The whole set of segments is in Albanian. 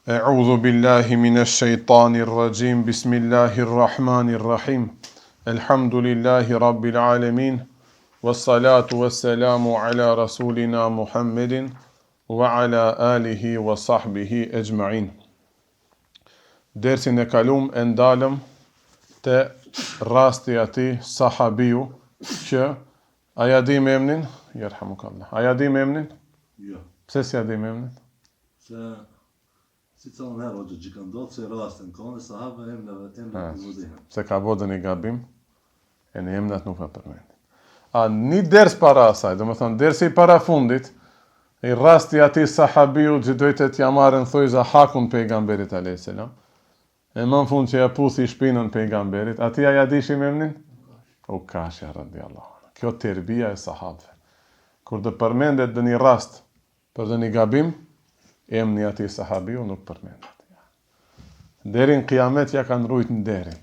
A'udhu billahi minash shaitanir rajim. Bismillahir rahmanir rahim. Alhamdulillahi rabbil alamin. Wassalatu wassalamu ala rasulina Muhammedin wa ala alihi wa sahbihi ajma'in. Dersin e kalum e ndalëm te rasti ati sahabiu që aja di me emnin? Jerhamukallah. Aja di me emnin? Jo. Pse si a di me emnin? Se si cilën herë o që ka ndodhë se rastin kone sahabe emnat nuk vëzihen. Se ka bodën i gabim e në emnat nuk ka përmendin. A një ders para asaj, do më thonë dersi para fundit, i rasti ati sahabiu që dojtë t'ja marrën thojza hakun pejgamberit a.s. E më në fund që ja puthi shpinën pejgamberit, ati aja dishi me emnin? Ukashja radiallahu. Kjo terbia e sahabëve. Kur të përmendet dhe një rast për dhe një gabim, emni ati sahabiu nuk përmendet. Derin kiamet ja kanë rujt në derin.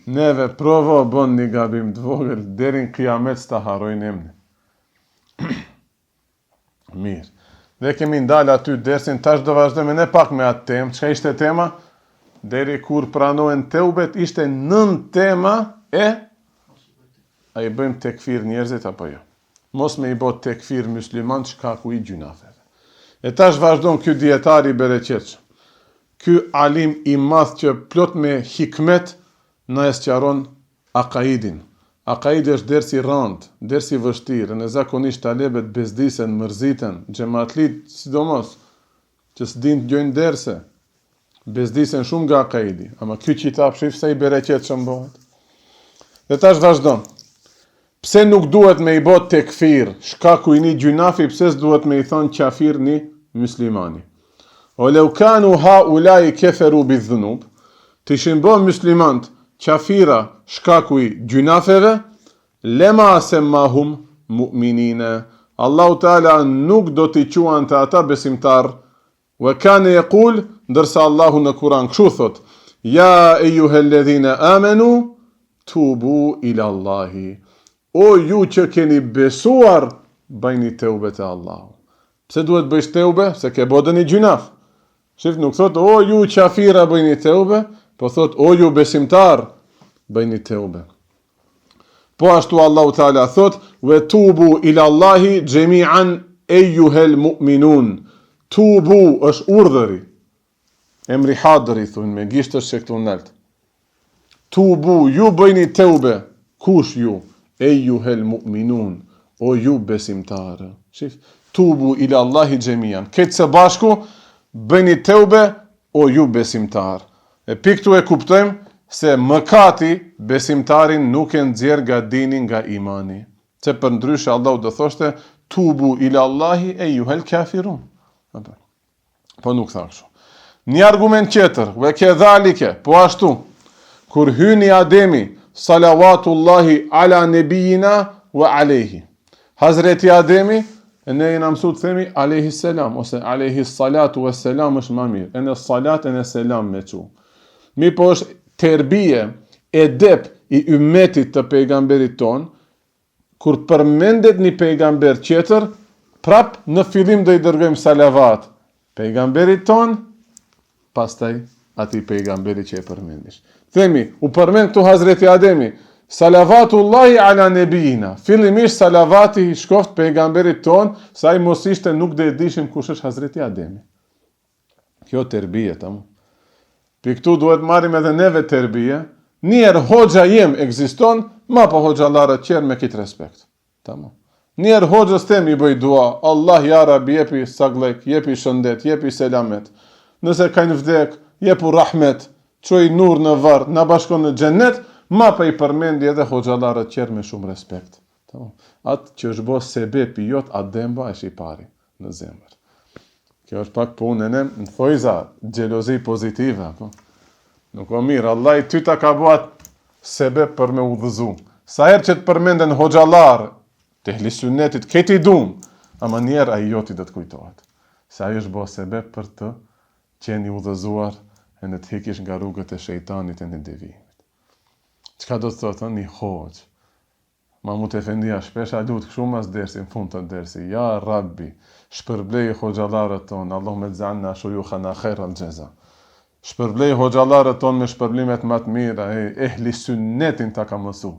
Neve provo bon një gabim të vogël, derin kiamet s'ta harojnë emni. Mirë. Dhe kemi ndalë aty dersin, tash do vazhdojmë ne pak me atë temë. Çka ishte tema? Deri kur pranohen teubet, ishte 9 tema e a i bëjmë tekfir njerëzit apo jo. Mos me i bot tekfir musliman shkaku i gjunafeve. E tash vazhdon ky dietari bereqetshëm. Ky alim i madh që plot me hikmet na e sqaron akaidin. Akaidi është dersi i rënd, dersi i vështirë, në zakonisht talebet bezdisen, mërziten, xhamatlit sidomos që s'din të gjojnë derse, bezdisen shumë nga akaidi, ama ky kitab shif sa i bereqetshëm bëhet. Dhe tash vazhdon. Pse nuk duhet me i bot tekfir, shkaku i një gjunafi, pse s'duhet me i thonë qafir një muslimani. O leukanu ha ulai keferu bidhënub, të ishin bo muslimant qafira shkaku i gjunafeve, lema asem mahum mu'minine. Allahu Teala nuk do t'i quan të ata besimtar, wa kane e kul, ndërsa Allahu në Kuran këshu thot, ja e juhelledhine amenu, tubu ila Allahi. O ju që keni besuar, bëjni teube të Allahu. Pse duhet bëjsh teube? Se ke bodën i gjunaf. Shif nuk thot, o ju qafira bëjni teube, po thot, o ju besimtar, bëjni teube. Po ashtu Allahu Teala thot, ve tubu ila Allahi gjemian ejuhel mu'minun. Tubu është urdhëri. Emri hadëri, thunë, me gishtës që këtu nëllët. Tubu, ju bëjni teube. Kush ju? Ejuhel mu'minun, o ju besimtarë. Shif, tubu ila Allahi gjemian. Këtë së bashku, bëni teube, o ju besimtarë. E piktu e kuptojmë se mëkati besimtarin nuk e nxjerr nga dini, nga imani. Se për ndryshe Allahu do thoshte, tubu ila Allahi ejuhel kafirun. Po nuk tha kështu. Një argument tjetër, ve kedhalike, po ashtu, kur hyni Ademi, salavatullahi ala nebijina wa alehi. Hazreti Ademi, e ne jena mësu të themi alehi selam, ose alehi salatu wa selam është ma mirë. E në salat e në selam me që. Mi po është terbije, edep i ummetit të pejgamberit ton, kur përmendet një pejgamber tjetër, prap në fillim dhe i dërgojmë salavat. Pejgamberit ton, pastaj ati pejgamberi që e përmendish. Themi, u përmend këtu Hazreti Ademi, salavatullahi ala nebijina. Fillimisht salavati i shkoft pejgamberit ton, sa i mos ishte nuk dhe e dishim kush është Hazreti Ademi. Kjo terbije, tamu. Për këtu duhet marim edhe neve terbije, njerë hoxha jem eksiston, ma po hoxhalarët qerë me kitë respekt. Tamu. Njerë hoxhës temi i bëj dua, Allah ja Rabi, jepi saglek, jepi shëndet, jepi selamet. Nëse kajnë vdek, jepu rahmet, qoj nur në varë, në bashkon në gjennet, ma pa i përmendi edhe hoxhalarët qerë me shumë respekt. Atë që është bo sebepi jot, atë demba është i pari në zemër. Kjo është pak punë në thojza, gjelozi pozitive. Nuk o mirë, Allah i ty ta ka buat sebep për me udhëzu. Sa herë që të përmenden hoxhalarë, të ehli sunnetit, këti dum, ama njerë a i joti dhe të kujtohet. Se ajo është bo sebep për të qeni udhëzuar e në të hikish nga rrugët e shejtanit e në devimit. Qka do të thotë, një hoxh, Mahmut Efendia shpesh a lut kështu mas dersin, fund të dersi. Ja Rabbi, shpërblej hoxhallarët tonë, Allahumma ij'alna shuyukhana khairal jaza. Shpërblej hoxhallarët tonë me shpërblimet më të mira, ehli sunnetin ta ka mësu.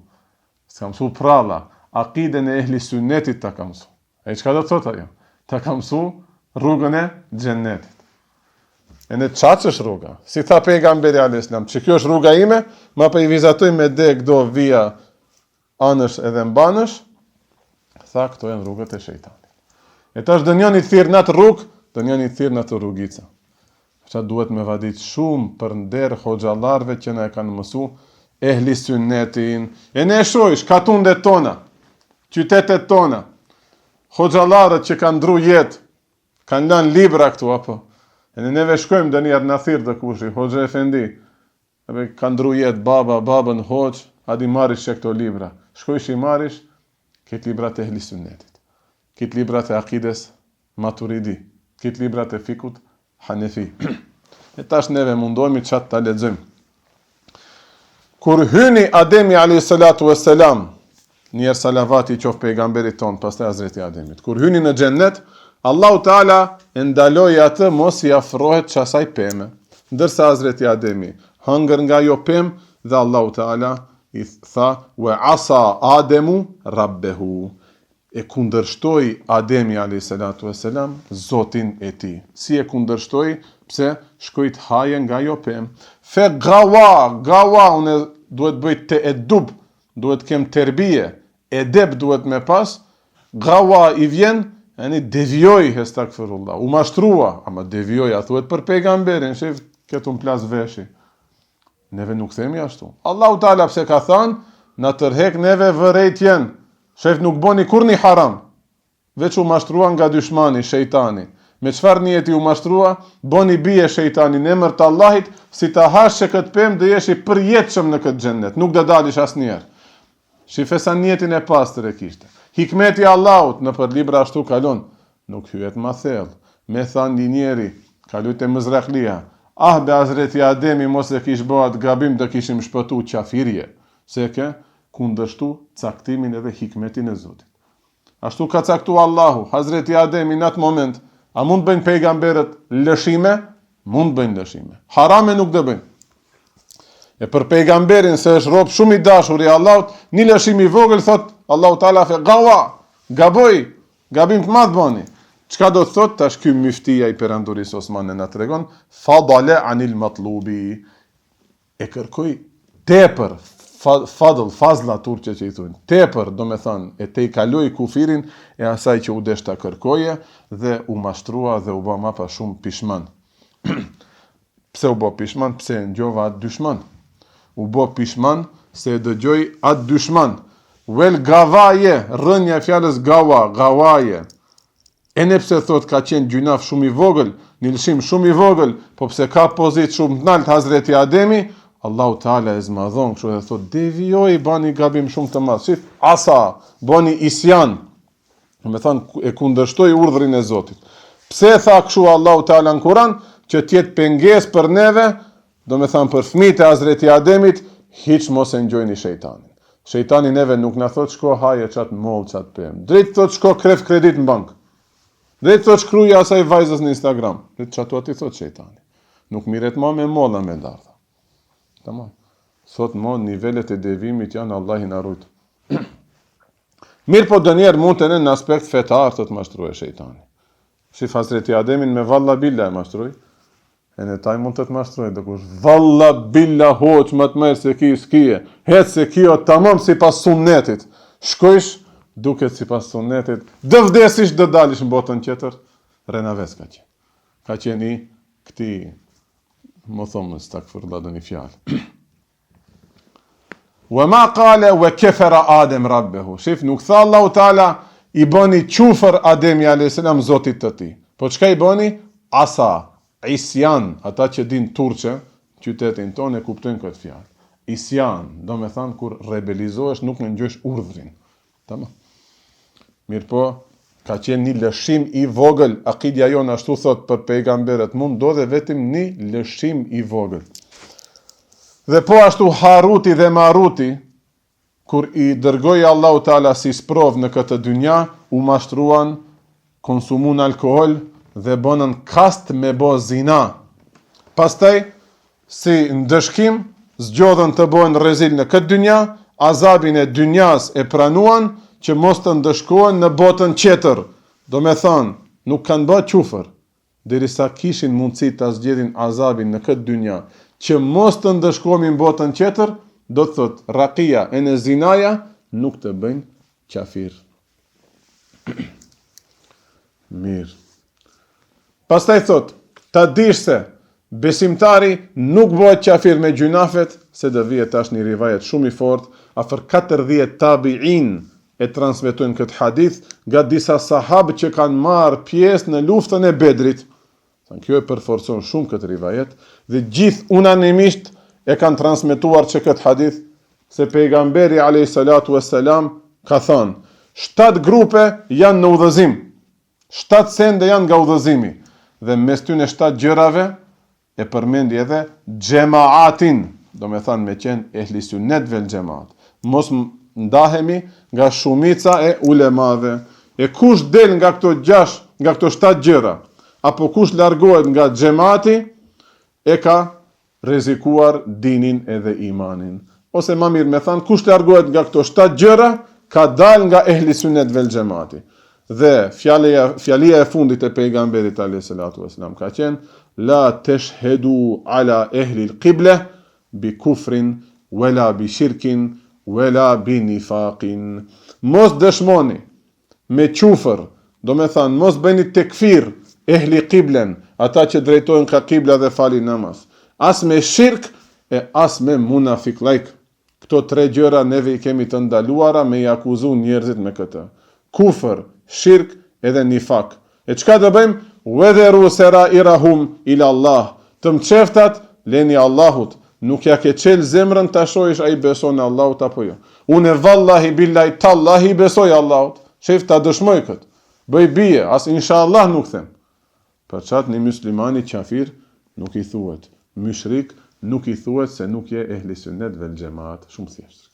S'ka mësu pralla, akiden e ehli sunnetit ta ka mësu. E çka do të thotë ajo? Ta ka mësu rrugën e xhennetit. E në qaç është rruga? Si tha pejgamberi alayhis salam, që kjo është rruga ime, ma po I vizatoj me dek do via anësh edhe mbanësh, tha këto janë rrugët e shejtanit. E tash dënjoni thirr në atë rrugë, dënjoni thirr në atë rrugica. Qa duhet me vadit shumë për nder hoxhallarëve që na e kanë mësu ehli sunnetin. E ne shojsh katundet tona, qytetet tona, hoxhallarët që kanë ndru jetë, kanë lanë libra këtu apo. E ne neve shkojmë dënjerë në thirr të kushi, Hoxha Efendi, kanë ndru jetë babën hoxh, adi marish që këto libra. Shkojsh I marish këtë librat e ehli sunnetit, këtë librat e akides Maturidi, këtë librat e fikut Hanefi. E tash neve mundohemi qatë ta lexojmë. Kur hyni Ademi alayhis salatu wassalam, njerë salavati I qof pejgamberit ton, pastaj Hazreti Ademit. Kur hyni në xhennet, Allahu Teala e ndaloi atë mos I afrohet çasaj pemë. Ndërsa Hazreti Ademi hëngër nga jo pemë dhe Allahu Teala I tha wa asa Ademu rabbehu. E kundërshtoi Ademi alayhis salatu wassalam Zotin e tij. Si e kundërshtoi? Pse shkoi të haje nga jo pemë. Fe gawa, unë duhet bëj te edub, duhet kem terbije, edeb duhet me pas, gawa I vjen, devijoj, hestakfirullah, u mashtrua, ama devijoj, a thuhet për pejgamberin, shef, këtë unë plas veshi. Neve nuk themi ashtu. Allahu Teala pse ka thënë, na tërhek neve vërejtjen, shef nuk boni kur një haram, veç u mashtrua nga dyshmani, shejtani. Me çfarë niyeti u mashtrua, boni bie shejtani në emër të Allahit, si ta hash që këtë pemë dhe jesh I përjetshëm në këtë xhennet, nuk do dalish asnjëherë. Shife sa niyetin e pastër e kishte. Hikmeti Allahut në për libra ashtu kalon, nuk hyet ma thellë. Me than një njeri, kalujt e mëzraklia, be Hazreti Ademi mos e kish bëhat gabim dhe kishim shpëtu qafirje, se ke kundërshtu caktimin edhe hikmetin e Zotit. Ashtu ka caktu Allahu, Hazreti Ademi në atë moment, a mund bëjnë pejgamberët lëshime? Mund bëjnë lëshime. Harame nuk dhe bëjnë. E për pejgamberin se është rob shumë I dashur I Allahut, një lëshim I vogël thot Allahu Teala fe gaboj, gabim të madh bani. Çka do të thot tash ky myftia I perandorisë Osmane na tregon, fadale anil matlubi. E kërkoi tepër fazla turqe që I thonë. Tepër, do me thënë, e te I kaloi kufirin e asaj që u deshta kërkoje dhe u mashtrua dhe u bë ma pa shumë pishman. Pse u bë pishman? Pse ngjova atë dyshman. U bë pishman se dëgjoj atë dyshman. Wel gavaje, rënja e fjalës gawaje. E ne pse thot ka qenë gjynaf shumë I vogël, një lëshim shumë I vogël, po pse ka pozit shumë të lartë Hazreti Ademi, Allahu Teala e zmadhon kështu dhe thot devijoj bani gabim shumë të madh. Shif asa, bani isyan. Me thënë e kundërshtoi urdhrin e Zotit. Pse tha kështu Allahu Teala në Kur'an që të jetë pengesë për neve, do me thënë për fëmijët e Hazreti Ademit, hiç mos e ngjojni shejtanin. Shejtani neve nuk na thot shko haje çat moll çat pem. Drejt thot shko kref kredit në bank. Drejt thot shkruaj asaj vajzës në Instagram. Drejt çatu aty thot shejtani. Nuk miret më me molla me dardha. Tamam. Sot mo nivelet e devimit janë Allahi na rujt. Mirë po dënjerë mund të në aspekt fetar të mashtruje shejtani. Si Hazreti Ademin me valla billa e mashtruje, e në taj mund të mashtruje, dhe kush valla billa hoq më të mërë se ki s'kije, hetë se kjo tamam si pas sunnetit, shkojsh duket si pas sunnetit, dë vdesish dë dalish në botën tjetër, renaves ka qenë. Ka qenë I këti më thomë së takë fërda dhe një fjallë. Wa ma qale wa kefera Adem rabbehu. Shif, nuk tha Allahu Teala I bëni qufër Ademi a.s. Zotit të ti. Po qka I bëni? Asa, isjan, ata që din turqe, qytetin tonë e kuptojnë këtë fjallë. Isjan, do me thanë kur rebelizohesh nuk në ngjësh urdhrin. Tama. Mirë po, ka qenë një lëshim I vogël, akidja jonë ashtu thot për pejgamberet, mund do dhe vetëm një lëshim I vogël. Dhe po ashtu Haruti dhe Maruti, kur i dërgoi Allahu Teala si sprov në këtë dynja, u mashtruan, konsumun alkohol dhe bënën kast me bo zina. Pastaj, si ndëshkim, zgjodhen të bëhen rezil në këtë dynja, azabin e dynjas e pranuan që mos të ndëshkohen në botën tjetër. Do me thonë, nuk kanë bë qufër, derisa kishin mundësi të zgjedhin azabin në këtë dynja, që mos të ndëshkohen në botën tjetër, do të thot, rakia e në zinaja nuk të bëjnë qafir. Mirë. Pastaj thot, ta dish se besimtari nuk bëhet qafir me gjunafet, se do vihet tash një rivajet shumë i fortë, afër 40 tabi'in e transmetojnë këtë hadith nga disa sahabë që kanë marrë pjesë në luftën e Bedrit. Kjo e përforcon shumë këtë rivajet dhe gjithë unanimisht e kanë transmetuar që këtë hadith se pejgamberi a.s. ka thënë 7 grupe janë në udhëzim, 7 sende janë nga udhëzimi dhe mes tyre 7 gjërave e përmendi edhe xhamaatin, do me thënë me qenë ehli sunnet vel xhamaat. Mos ndahemi nga shumica e ulemave. E kush del nga këto 7 gjëra, apo kush largohet nga xhamati, e ka rrezikuar dinin edhe imanin. Ose më mirë me thënë, kush largohet nga këto 7 gjëra, ka dal nga ehli sunnet vel xhamati. Dhe fjalia e fundit e pejgamberit a.s. ka qenë la tashhadu ala ehli al-qibla bi kufrin wala bi shirkin wala bi nifaqin. Mos dëshmoni me qufër, do me thënë, mos bëni tekfir ehli qiblen, ata që drejtojnë ka qibla dhe falin namaz. As me shirk e as me munafik lajk. Këto 3 gjëra neve i kemi të ndaluara me i akuzu njerëzit me këtë. Kufër, shirk edhe nifak. E çka do bëjmë? Wedheru serairahum ila Allah. Të mçeftat leni Allahut. Nuk ja ke qel zemrën ta shohësh ai beson në Allahut apo jo. Unë vallahi billahi tallahi besoj Allahut. Shef ta dëshmoj kët. Bëj bie, as inshallah nuk them. Për çat një muslimani qafir nuk i thuhet. Mushrik nuk i thuhet se nuk je ehli sunnet vel xhamaat, shumë thjesht.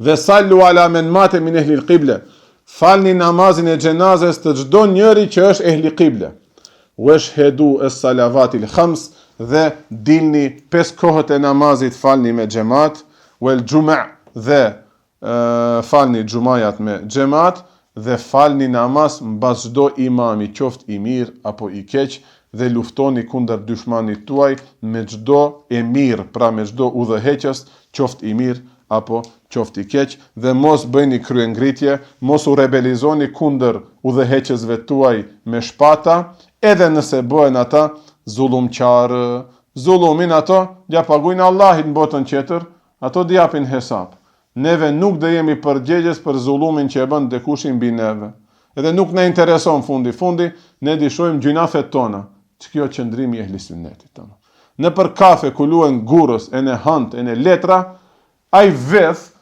Dhe sallu ala men mate min ehli al-qibla. Falni namazin e xhenazes të çdo njeri që është ehli qibla. Washhadu as-salawati al-khams dhe dilni 5 kohët e namazit falni me xhamat, wal juma' dhe falni xumajat me xhamat dhe falni namaz mbas çdo imami, qoftë i mirë apo i keq, dhe luftoni kundër dyshmanit tuaj me çdo emir, pra me çdo udhëheqës, qoftë i mirë apo qoftë i keq, dhe mos bëjni kryengritje, mos u rebelizoni kundër udhëheqësve tuaj me shpata, edhe nëse bëhen ata zullumqarë. Zullumin ato ja paguajnë Allahit në botën tjetër, ato dhe japin hesab. Neve nuk dhe jemi përgjegjës për zullumin që e bën dikush mbi neve. Edhe nuk na intereson fundi, ne dishojmë gjunafet tona. Kjo qëndrimi e ehli sunnetit. Në për kafe ku luhen gurës, e në hant, e në letra, ai veth,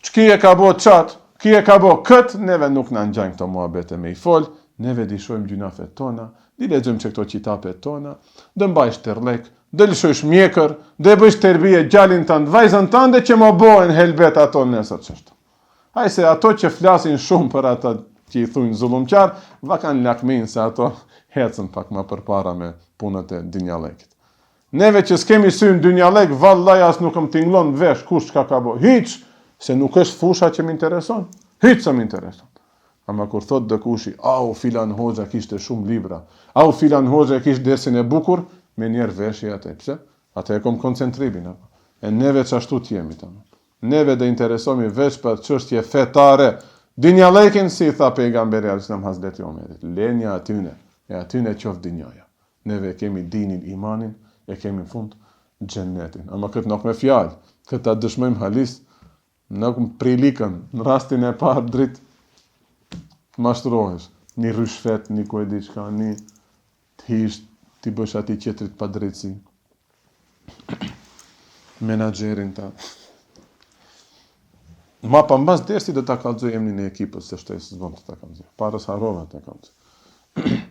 ç'ki e ka bo çat, ki e ka bo kët, neve nuk na ngjajnë këto muhabete me i fol, neve dishojmë gjunafet tona, di lexojmë që këto qitapet tona, dë mbajsh tërlek, dë lëshojsh mjekër, dë bëjsh tërbije gjalin tënd, vajzën tënde që më bojnë helbet ato nesër çështë. Hajse ato që flasin shumë për ata që i thujnë zullumqar, va kanë lakmin se ato hecën pak më përpara me punët e dynjalekit. Neve që s'kemi sy në dynjalek, vallaj as nuk më tinglon vesh kush çka ka bo. Hiç, se nuk është fusha që më intereson. Hiç se më intereson. Ama kur thot dëkushi, au filan hoxha kishte shumë libra, au filan hoxha kishte dersin e bukur, me njerë veshje atë. Pse? Atë e kom koncentrimin. E neve çashtu t'jemi tani. Neve dhe interesomi veç për çështje fetare. Dynjalekin si tha pejgamberi alislam Hazreti Omerit. Lenja atyne. E atyne qof dynjaja. Neve kemi dinin, imanin, e kemi në fund xhennetin. Ama këtë nuk me fjalë, këtë ta dëshmojmë halis, nuk më prilikën, në rastin e parë dritë mashtrohesh, një rryshfet, një ku e diçka, një të hisht, t'i bësh ati qetrit pa drejtësi. Menaxherin ta. Ma pa mbas dersi do ta kallëzoj emrin e ekipës, se shtesë zvon të ta kallëzoj. Parës harova të kallëzoj.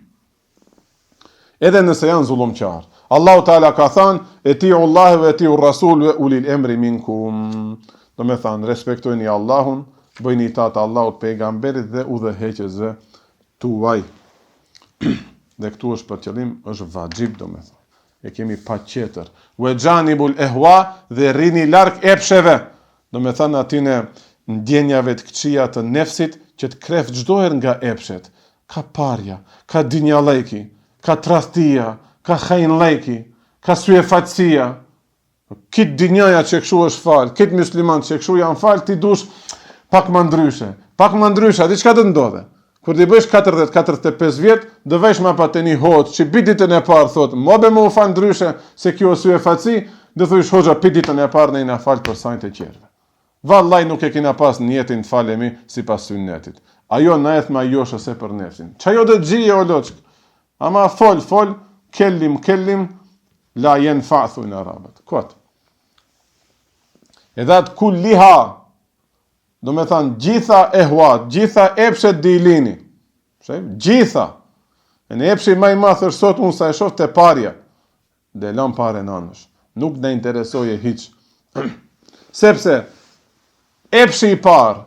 Edhe nëse janë zullumqar, Allahu Teala ka thënë, "Etiu Allah ve etiu Rasul ve ulil emri minkum." Do me thënë, respektojni Allahun, bëjni itaat Allahut, pejgamberit dhe udhëheqësve tuaj. Dhe këtu është për qëllim, është vajib, do me thënë. E kemi pa qetër. Ve xhanibul ehwa, dhe rrini larg epsheve. Do me thënë atine ndjenjave të këqija të nefsit, që të kref çdo herë nga epshet. Ka parja, ka dinjallëki, ka tradhtia, ka hajnllëki, ka syefatësia. Kit dinjaja që kështu është fal, kit musliman që kështu janë fal, ti dush pak më ndryshe, diçka do të ndodhe. Kur ti bësh 40-45 vjet, do vesh më pa tani hoç, që ditën e parë thot, "Mobe më u fal ndryshe se kjo syefatësi", do thosh hoxha ditën e parë ne na fal për sajt e qerve. Vallai nuk e kena pas në jetën të falemi sipas sunnetit. Ajo na eth ma josh ose për nefsin. Çajo do xhije o loçk. Ama fol, kellim la yanfa'u in arabat. Kot. Edhat kulliha. Do me thënë gjitha ehwat, gjitha epshet dilini. Gjitha. E në epshi më i madh është sot unë sa e shoh te parja. Dhe lam parën anësh. Nuk na interesoje hiç. Sepse epshi i parë,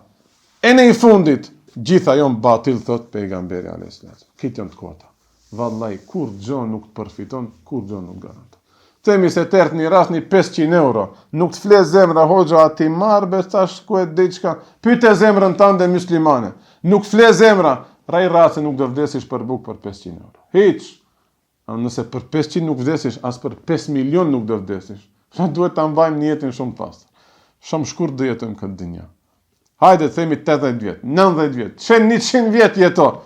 e në i fundit, gjitha jon batil, thot pejgamberi alayhis salam. Këtë janë të kota. Vallai, kur gjë nuk të përfiton, kur gjë nuk garanton. Themi se tert një rast një 500 euro, nuk të fle zemra hoxha ati marbe, tash ku e diçka, pyte zemrën tënde muslimane, nuk fle zemra, raj rase nuk do vdesish për buk për 500 euro. Hiç. Nëse për 500 nuk vdesish, as për 5 milion nuk do vdesish. Duhet ta mbajmë një jetën shumë pastër. Shumë shkurt do jetojmë këtë dinja. Hajde themi 80 vjet, 90 vjet, 100 vjet jeto.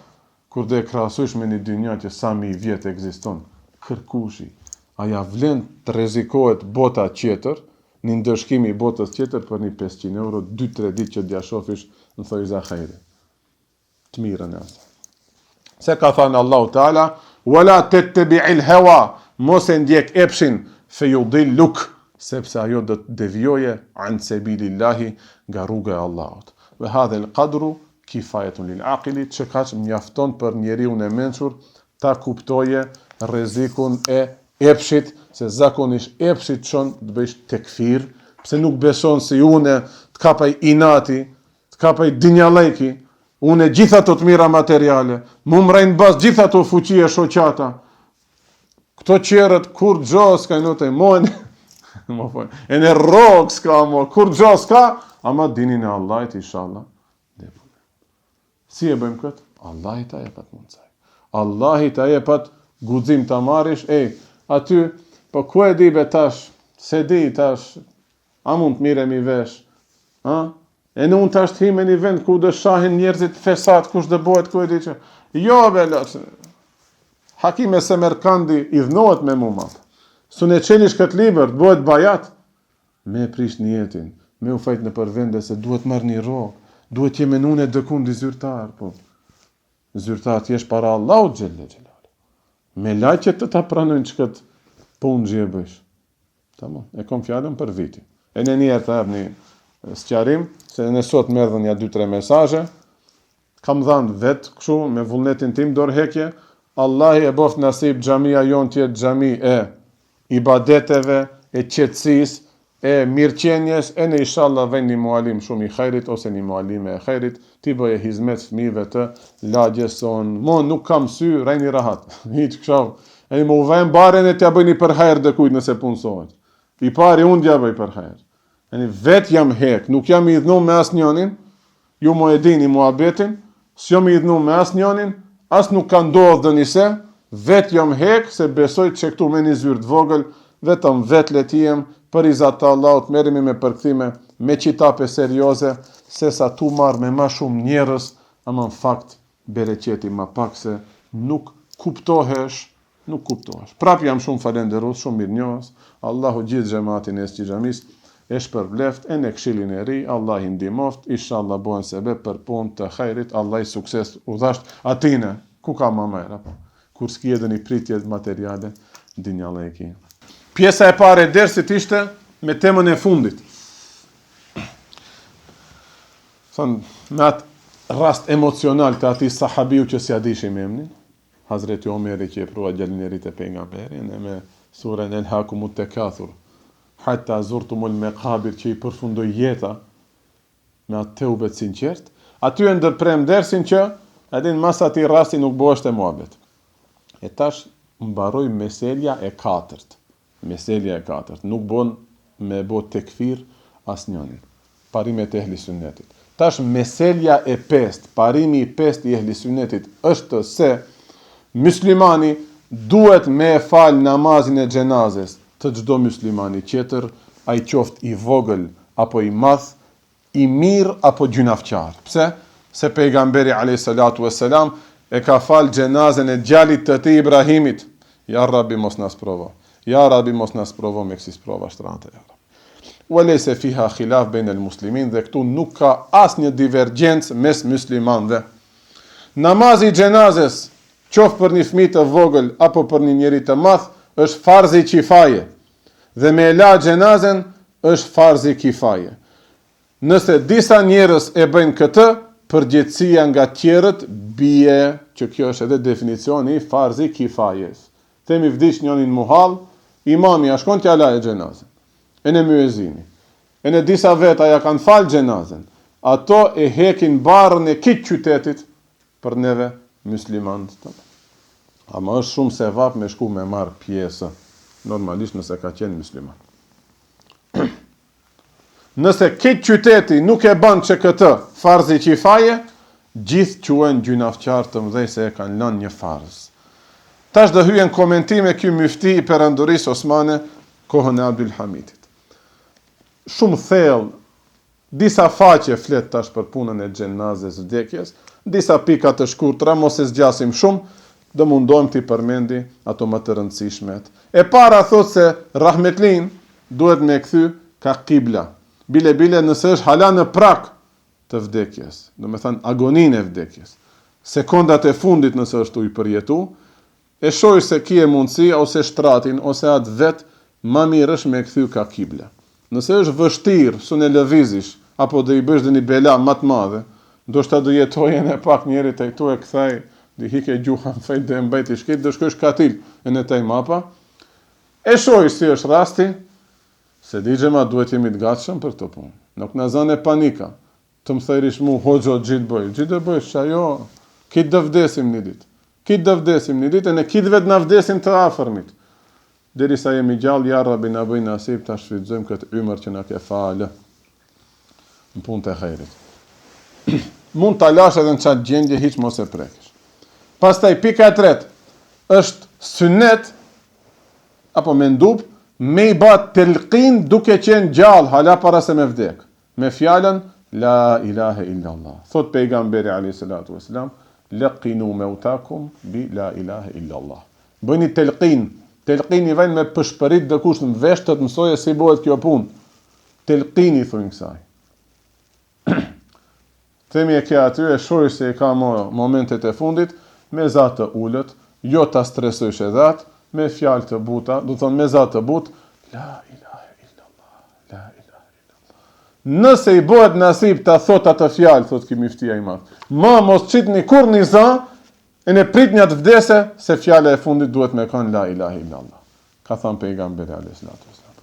Kur do e krahasojsh me një dinja që sa mi vjet ekziston, kërkushi. Aja vlen të rrezikohet bota tjetër, një ndëshkimi i botës tjetër për një 500 euro, 2-3 ditë që d'ja shofish në thojza khejri. Të mirën e asë. Se ka thënë Allahu Teala, "Wala tattabi'il hawa", mos e ndjek epshin, feyudilluk, sepse ajo do të devijoje an sabilillahi, nga rruga e Allahut. Wa hadha al-qadru kifayatun lil-aqili, që kaq mjafton për njeriu e mençur ta kuptoje rrezikun e epshit, se zakonisht epshit çon të bësh tekfir, pse nuk beson se une të kapaj inati, të kapaj dinjallëki, une gjitha ato të mira materiale, mu mrejnë bas gjitha ato fuqie shoqata. Këto qerët kur gjo s'ka note mojnë, e në rogë s'ka mo, kur gjo s'ka, ama dinin e Allahit, inshallah. Si e bëjmë këtë? Allahit ta jepat mundësaj. Allahit ta jepat guxim ta marrish, aty, po ku e di be tash, se di tash, a mund të miremi vesh, e në unë tash të hime një vend ku dë shahin njerëzit fesat, kush dë bëhet, ku e di që, jo be lash, Hakime Semerkandi idhnohet me mu matë, su ne qenish këtë liber, të bëhet bajat, me prish njetin, me u fajt në përvende se duhet marrë një rogë, duhet jemenune dëkundi zyrtar, po, zyrtar t'jesh para Allahut gjelle gjellale. Me lajqet të ta pranojnë që këtë punë gjë e bësh. Tamam, e kom fjallën për viti. E në njerë të ebë një sqarim, se në sot më erdhën ja 2-3 mesazhe, kam dhanë vetë këshu, me vullnetin tim dorëhekje, Allahi e boft nasib xhamia jonë tjetë xhami e ibadeteve, e qetësisë, e mirëqenjes, e në inshallah vjen një mualim shumë i khairit, ose një mualime e khairit, ti bëje hizmet fëmijëve të lagjes son. Mo nuk kam sy, rejni rahat. Hiç këshav. E më uvejnë baren e t'ja bëjni për hajrë dhe kujt nëse punësohet. I pari unë t'ja bëj për hajrë. E vetë jam hek, nuk jam i idhnu me as njonin, ju mo e dini muabetin, s'jam i idhnu me as njonin, as nuk ka ndodhë dhe njëse, vetë jam hek, se besoj që këtu me një zyrë të vogël, vetëm vetë letijem, për izat Allahut, merremi me përkthime, me qitape serioze, se sa tu marrë me ma shumë njerës, ama në fakt bereqeti ma pak se nuk kuptohesh. Prap jam shumë falenderus, shumë mirë njohës, Allahu gjithë gjematin e së gjamis, e shpërbleft, e në këshilin e ri, Allah i ndimoft, inshallah bohen sebe për punë të khairit, Allah i sukses u dhasht atine, ku ka ma mera, kur s'ki edhe një pritje materiale, dinjale e ki. Pjesa e pare e dersit ishte me temën e fundit. Me atë rast emocional të ati sahabiu që si adishi me emnin, Hazreti Omeri që e prua gjallinerit e pengamberin, e me surën Elhakumut Tekathur, hatta zurtumul meqabir, që i përfundoi jeta me atë teubet sinqert, aty e ndërprem dersin që edhin mas ati rasti nuk bëhesht e muhabet. E tash mbaroj meselja e katërt. Meselja e katërt. Nuk bon me bo tekfir asnjënin. Parimet e ehli sunnetit. Tash meselja e pest, parimi i pest i ehli sunnetit është se muslimani duhet me fal namazin e xhenazes të çdo muslimani tjetër, ai qoftë i vogël apo i madh, i mirë apo gjunafçar. Pse? Se pejgamberi a.s. e ka fal xhenazën e djalit të tij Ibrahimit. Ja Rabbi mos nas provo. Ja Rabbi mos nas provo me kësi sprova shtrante. Ja Rabbi. Walese fiha khilaf bejnë el muslimin, dhe këtu nuk ka asnjë divergjencë mes muslimanëve. Namazi i xhenazes, qoftë për një fëmijë të vogël apo për një njeri të madh, është farzi kifaje. Dhe me la xhenazën është farzi kifaje. Nëse disa njerëz e bëjnë këtë, përgjegjësia nga tjerët bie që kjo është edhe definicioni i farzi kifajes. Themi vdiq njënin muhall, imami a shkon t'ja la e xhenazën. E në muezini. E në disa veta ja kanë falë xhenazën. Ato e hekin barën e kitë qytetit për neve muslimanët. Ama është shumë sevap me shku me marë pjesë, normalisht nëse ka qenë musliman. Nëse kitë qyteti nuk e banë që këtë farzi kifaje, gjithë quhen gjunafçar të mëdhej se e kanë lënë një farz. Tash do hyen komentime ky myfti i perandorisë osmane kohën e Abdul Hamidit. Shumë thellë, disa faqe flet tash për punën e xhenazes vdekjes, disa pika të shkurtra, mos e zgjasim shumë, do mundohem t'i përmendi ato më të rëndësishmet. E para thot se rahmetlin duhet me kthy ka kibla. Bile nëse është hala në prak të vdekjes, do me thënë agoninë e vdekjes, sekondat e fundit nëse është u i përjetu, e shoj se ki e mundësi, ose shtratin, ose atë vetë, ma mirë është me kthy ka kibla. Nëse është vështirë, su në lëvizish, apo dhe i bësh dhe një bela matë madhe, do shta do jetojen e pak njerit e këtu e këthaj, dhe hike gjuha në fejt dhe mbajt i shkit, dhe shkojsh katil e në taj mapa, e shoj si është rasti, se digjema duhet jemi të gatshëm për të punë. Nuk në zane panika, të më thërish mu, hoxho, gjitë bëj, shajo, kitë dë vdesim një ditë. Kitë dë vdesim një ditë, e në kitë vetë në vdesim të afërmit. Deri sa jemi gjallë, ja Rabbi na bëj nasib, ta shfrytëzojmë këtë ymër që na ke falë në punë të hajrit. Mund ta lash edhe në çat gjendje hiç mos e prekësh. Pastaj pika e tretë është sunnet apo mendub me i bë telqin duke qenë gjallë hala para se me vdek. Me fjalën la ilaha illa Allah. Thot pejgamberi alayhi salatu wasalam, laqinu mautakum bi la ilaha illa Allah. Bëni telqin. Telqini vjen me pëshpërit dhe kush në vesh të mësoje si bëhet kjo punë. Telqini thonë kësaj. Themi e kja aty, e shoj se e ka momentet e fundit, me zatë të ullët, jo ta stresojsh e dhatë, me fjalë të buta, du thonë me zatë të butë, la ilaha illallah, la ilaha illallah. Nëse i bëhet nasib të thot atë fjalë, thot kimi ftia i madhë, ma mos qitni kur një za, e ne prit një të vdese, se fjale e fundit duhet me kanë la ilaha illallah. Ka thënë pejgamberi alayhis salatu wasalam.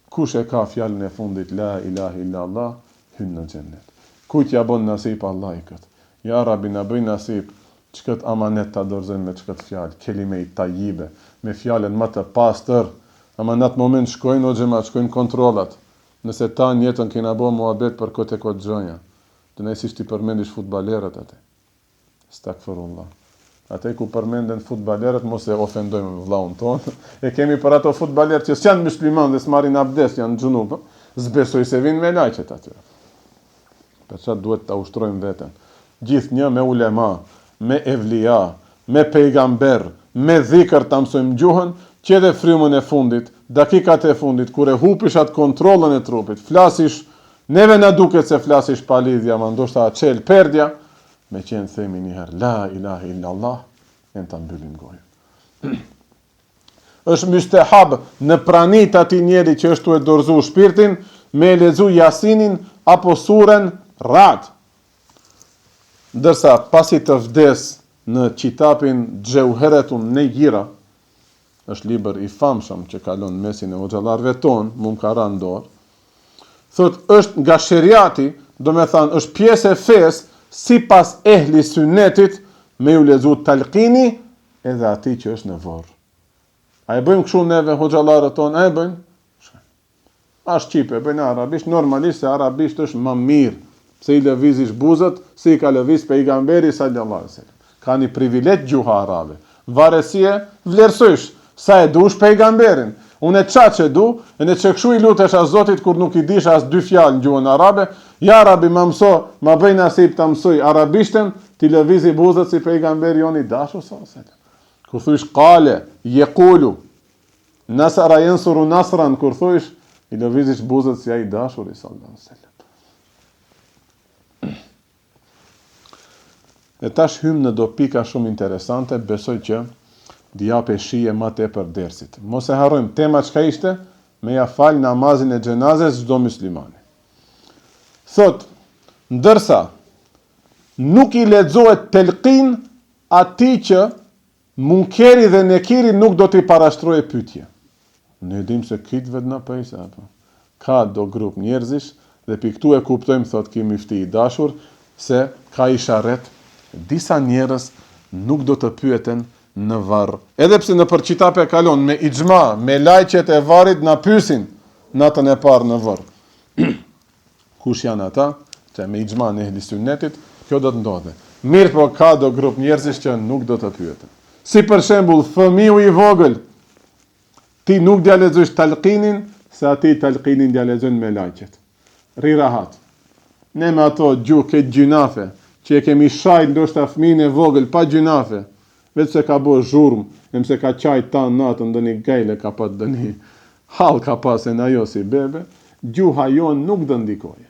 Kush e ka fjalën e fundit la ilaha illallah, hyn në xhennet. Kujt ja bën nasib Allah i këtë. Ja Rabbi na bëj nasib që këtë amanet ta dorëzojmë me këtë fjalë, kelime i tajibe, me fjalën më të pastër. Ama në atë moment shkojnë o xhamat, shkojnë kontrollat. Nëse ta në jetën kena bë muhabet për këtë e këtë gjëja. Të nëjësisht i përmendish futbalerët atë. Stakfirullah. Ate ku përmenden futbalerët, mos e ofendojmë vllaun tonë. E kemi për ato futbalerë që s'janë musliman dhe s'marrin abdes, janë xhunub, s'besoj se vinë me lajqet aty. Për çfarë duhet ta ushtrojmë veten? Gjithnjë me ulema, me evlia, me pejgamber, me dhikr ta mësojmë gjuhën, që edhe frymën e fundit, dakikat e fundit, kur e hupish atë kontrollën e trupit, flasish, neve na duket se flasish pa lidhja, ma ndoshta çel perdja, me qenë themi njëherë, la ilaha illallah, e në të mbyllim gojën. Është mustahab në pranit ati njeri që është të e dorëzu shpirtin, me lexu Jasinin apo surën Ra'd. Ndërsa pasi të vdes në qitapin Gjauheretun Negira, është libër i famshëm që kalon mesin e hoxhallarëve ton, më ka rënë dorë. Thot, është nga sheriati, do me thënë, është pjesë e fesë, sipas ehli sunnetit, me ju lexu talqini edhe ati që është në varr. A e bëjmë kështu neve hoxhallarët ton, a e bëjmë? A shqipe, bëjnë arabisht, normalisht se arabisht është më mirë, se i lëvizish buzët, se i ka lëviz pejgamberi sallallahu alaihi wasallam. Ka një privilegj gjuha arabe. Varesie vlerësojsh, sa e dush pejgamberin. Unë e qa që du, e në që këshu i lutesh as Zotit kur nuk i dish as dy fjalë në gjuhën arabe, ja arabi më mëso, më bëj nasip të mësoj arabishten, ti lëvizi buzët si pejgamberi joni dashur sallallahu alaihi wasallam. Kur thuish qale, yaqulu, nasara yansuru nasran, kur thuish i lëvizish buzët si ai dashur i sallallahu alaihi wasallam. E tash hym në do pika shumë interesante, besoj që d'jape shije ma tepër dersit. Mos e harrojmë, tema çka ishte? Me ja fal namazin e xhenazes çdo muslimani. Thot, ndërsa nuk i lexohet telqin atij që munkeri dhe nekiri nuk do t'i parashtroje pyetje. Ne dim se kitëve në pejse apo. Ka do grup njerëzish dhe pi këtu e kuptojmë, thot, kimi fti i dashur, se ka isharet, disa njerëz nuk do të pyeten në varr. Edhe pse në përqitape kalon me ixhma, me lajqet e varrit na pyesin natën e parë në varr. Kush janë ata? Që me ixhma në ehli sunnetit, kjo do të ndodhe. Mirë po ka do grup njerëzish që nuk do të pyeten. Si për shembull, fëmiu i vogël, ti nuk dia lexosh talqinin, se ati talqinin dia lexojnë me lajqet. Ri rahat. Ne me ato gjuhë këtë gjynafe, që e kemi shajt ndoshta fëmin e vogël pa gjynafe, vetë se ka bo zhurmë, nëse ka qajt ta natën, dëni gajle ka pat, dëni hal ka pasen ajo si bebe, gjuha jonë nuk dë ndikoje.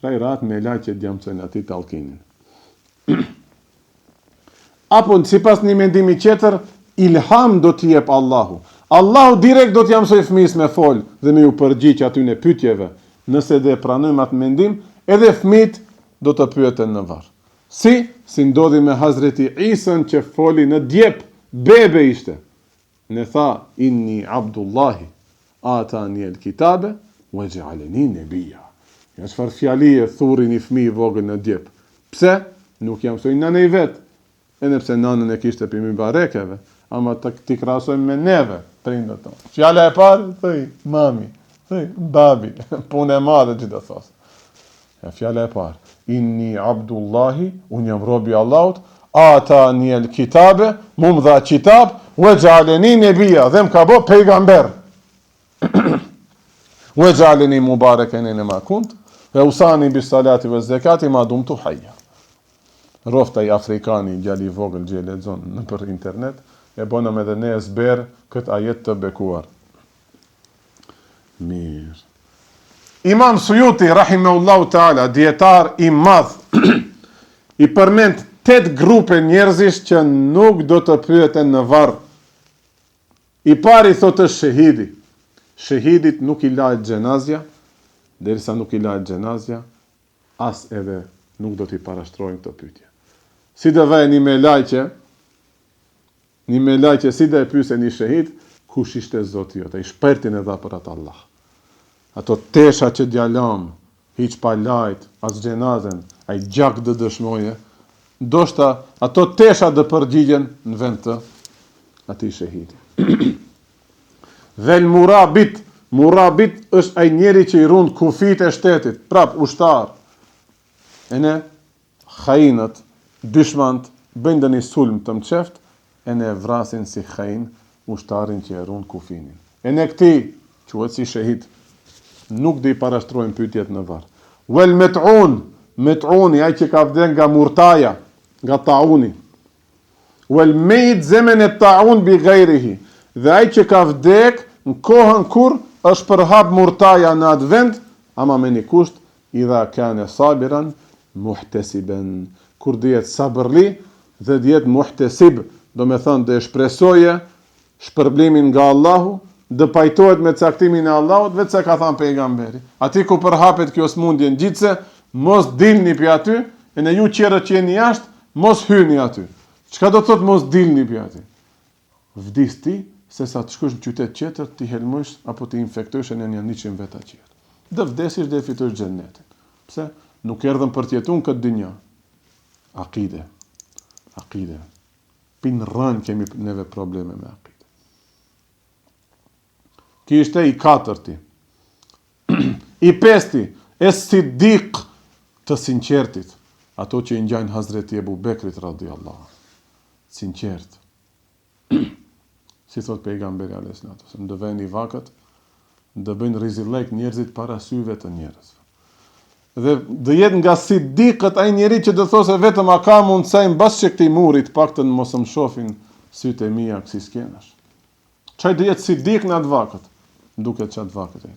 Rajrat me laqet djamësën ati talkinin. Apo, si pas një mendimi qeter, ilham do t'jep Allahu. Allahu direkt do t'jam soj fëmis me fol dhe me ju përgjigj aty në pyetjeve. Nëse dhe pranojmë atë mendim, edhe fëmit do të pyeten në varr. Si ndodhi me Hazreti Isën që foli në djep, bebe ishte. Ne tha, inni Abdullahi, atani el kitabe, wa ja'alani nabiyya. Ja çfarë fjalie thurri një fëmijë i vogël në djep. Pse? Nuk jam mësoj nënë i vet. Edhe pse nënën e kishte për barekeve, ama ti krahasojmë me neve, prindët tonë. Fjala e parë, thëj, mami, thëj, babi, punë e madhe që do thosë. Fjala e parë, inni Abdullahi, unë jam robi Allahut, atani el kitabe, mu më dha kitab, wa ja'alani nabiyya, dhe më ka bo pejgamber. Wa ja'alani mubarakan inma kunt, wa usani bis salati wa zakati ma dumtu hayya. Rofta i afrikani, gjali vogël që e lexon në për internet, e bënëm edhe ne ezber këtë ajet të bekuar. Mirë. Imam Suyuti, rahimahullahu ta'ala, dietar i madh, i përmend 8 grupe njerëzish që nuk do të pyeten në varr. I pari thotë shahidi. Shahidit nuk i lahet xhenazja, derisa nuk i lahet xhenazja, as edhe nuk do t'i parashtrojnë këtë pyetje. Si dhe vaj një me lajqe, si dhe e pyse një shahid, kush ishte Zoti jote, i shpertin e dha për atë Allah. Ato tesha që djalam, hiq pa lajt, as gjenazen, a i gjak dë dëshmoje, ndoshta ato tesha dë përgjigjen në vend të ati shahidi. Dhe murabit është ai njeri që i rund kufit e shtetit, prap ushtar. E ne, khajinët, dyshmant, bëjnë një sulm të mqeft, e ne vrasin si khajin ushtarin që e rund kufinin. E ne këti, quhet si shahid, nuk dhe i parashtrojnë pyetjet në varr. Wel met'uni, ai që ka vden nga murtaja, nga tauni. Wel mejt zemen e taun bi gajrihi, dhe ai që ka vdek në kohën kur është përhap murtaja në atë vend, ama me një kusht, idha kane sabiran, muhtesiben, kur dhjet sabërli dhe dhjet muhtesib, do me thënë dhe shpresoje shpërblimin nga Allahu, dhe pajtohet me caktimin e Allahut, vetë se ka thënë pejgamberi. Ati ku përhapet kjo smundje në gjithse, mos dilni për aty, e në ju qërët që jeni jashtë, mos hyni aty. Çka do të thotë mos dilni për aty? Vdis ti, se sa të shkosh në qytet tjetër, ti helmosh apo ti infektosh në një 100 veta tjetër. Dhe vdesish dhe fitosh xhenetin. Pse? Nuk erdhëm për të jetuar këtë dynjë. Akide. Pin rën kemi neve probleme me akide. Ki ishte i katërti. I pesti, es-siddiq të sinqertit. Ato që i ngjajnë Hazreti Ebu Bekrit radhiyallahu anhu. Sinqert. Si thot pejgamberi alayhis salatu wasallam, do vënë vakët, do bëjnë rizillek njerëzit para syve të njerëzve. Dhe do jetë nga siddiqët ai njeri që do thosë vetëm a ka mundësi mbas që këtij murit paktën mos më shohin sytë e mia si skenash. Çaj do jetë siddiq në atë vakët, duket çat vakët e.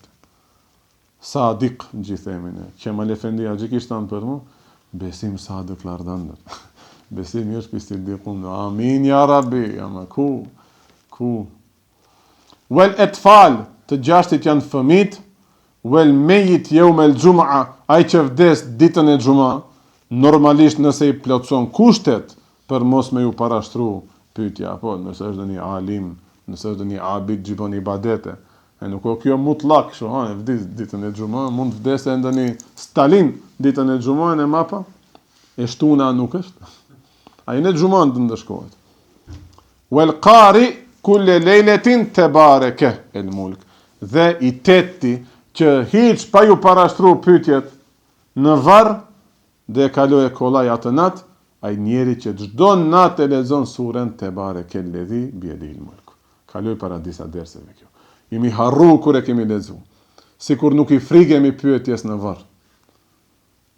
Sadik gjithëmin e. Kemal Efendi Haxhi kishte thënë për mua, besim sadik lardan. Besim është për siddiqun. Amin ya Rabbi, ama ku. Wal atfal, të gjashtit janë fëmijët, wal mejit yawm al-jum'a, ai që vdes ditën e xuma, normalisht nëse i plotson kushtet për mos me ju parashtru pyetja, apo nëse është një alim, nëse është një abid gjibon ibadete, e nuk o kjo mutlak, kështu, vdes ditën e xuma, mund vdesë ndonjë Stalin ditën e xuma e mapa, e shtuna nuk është. Ai në xuma të ndeshkohet. Wal qari kulle lejletin të bareke el mulk. Dhe i tetti që hiq pa ju parashtru pyetjet në varr dhe kaloi kollaj atë natë, ai njeri që çdo natë e lexon surën te bareke ledhi biyadil mulk. Kaloi para disa derseve kjo. Jemi harru kur e kemi lexu. Sikur nuk i frikemi pyetjes në varr.